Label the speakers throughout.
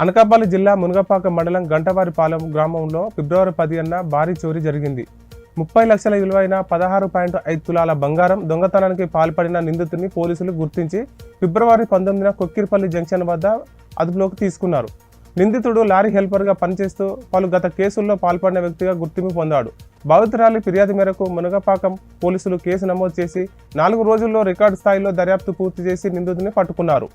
Speaker 1: అనకాపల్లి జిల్లా మునగపాక మండలం గంటవారిపాలెం గ్రామంలో ఫిబ్రవరి 10న భారీ చోరీ జరిగింది. 30 లక్షల విలువైన 16.5 తులాల బంగారం దొంగతనానికి పాల్పడిన నిందితుడిని పోలీసులు గుర్తించి ఫిబ్రవరి 19న కొక్కిరిపల్లి జంక్షన్ వద్ద అదుపులోకి తీసుకున్నారు. నిందితుడు లారీ హెల్పర్గా పనిచేస్తూ పలు గత కేసుల్లో పాల్పడిన వ్యక్తిగా గుర్తింపు పొందాడు. బాధితురాలి ఫిర్యాదు మేరకు మునగపాకం పోలీసులు కేసు నమోదు చేసి 4 రోజుల్లో రికార్డు స్థాయిలో దర్యాప్తు పూర్తి చేసి నిందితుడిని పట్టుకున్నారు.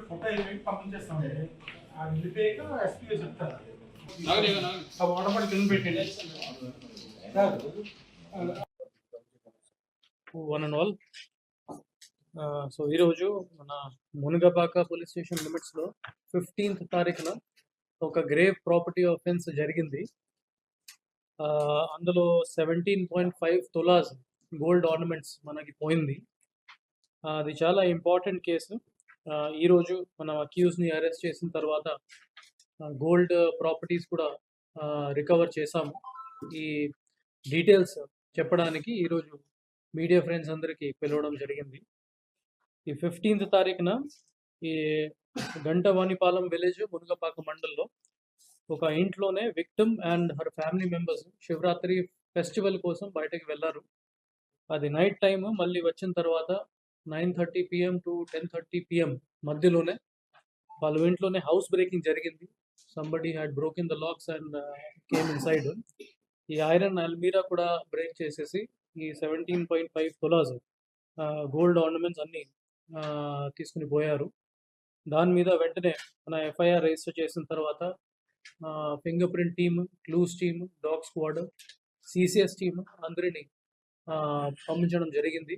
Speaker 2: ఫోటో పంపించేస్తాం వెళ్ళిపోయాక ఎస్పీ చెప్తారు వాటర్ కింద పెట్టండి
Speaker 3: వన్ అండ్ ఆల్. సో ఈరోజు మన మునగపాక పోలీస్ స్టేషన్ లిమిట్స్లో 15th తారీఖున ఒక గ్రేవ్ ప్రాపర్టీ ఆఫెన్స్ జరిగింది. అందులో 17.5 తులాస్ గోల్డ్ ఆర్నమెంట్స్ మనకి పోయింది. అది చాలా ఇంపార్టెంట్ కేసు. ఈరోజు మనం అక్యూజ్ని అరెస్ట్ చేసిన తర్వాత గోల్డ్ ప్రాపర్టీస్ కూడా రికవర్ చేశాము. ఈ డీటెయిల్స్ చెప్పడానికి ఈరోజు మీడియా ఫ్రెండ్స్ అందరికీ పిలవడం జరిగింది. ఈ 15th తారీఖున ఈ గంటవానిపాలెం విలేజ్ మునగపాక మండల్లో ఒక ఇంట్లోనే victim and her family members Shivaratri festival కోసం బయటకు వెళ్ళారు. అది నైట్ టైము. మళ్ళీ వచ్చిన తర్వాత 9:30 PM to 10:30 PM మధ్యలోనే వాళ్ళ ఇంట్లోనే హౌస్ బ్రేకింగ్ జరిగింది. Somebody had broken the lakhs and came inside. ఈ ఐరన్ అల్మీరా కూడా బ్రేక్ చేసేసి ఈ 17.5 తులాస్ గోల్డ్ ఆర్నమెంట్స్ అన్నీ తీసుకుని పోయారు. దాని మీద వెంటనే మన ఎఫ్ఐఆర్ రిజిస్టర్ చేసిన తర్వాత finger print team, clues team, dog squad, CCS team అందరినీ పంపించడం జరిగింది.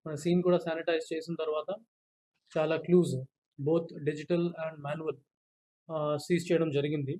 Speaker 3: మన సీన్ కూడా శానిటైజ్ చేసిన తర్వాత చాలా clues both digital and manual seize చేయడం జరిగింది.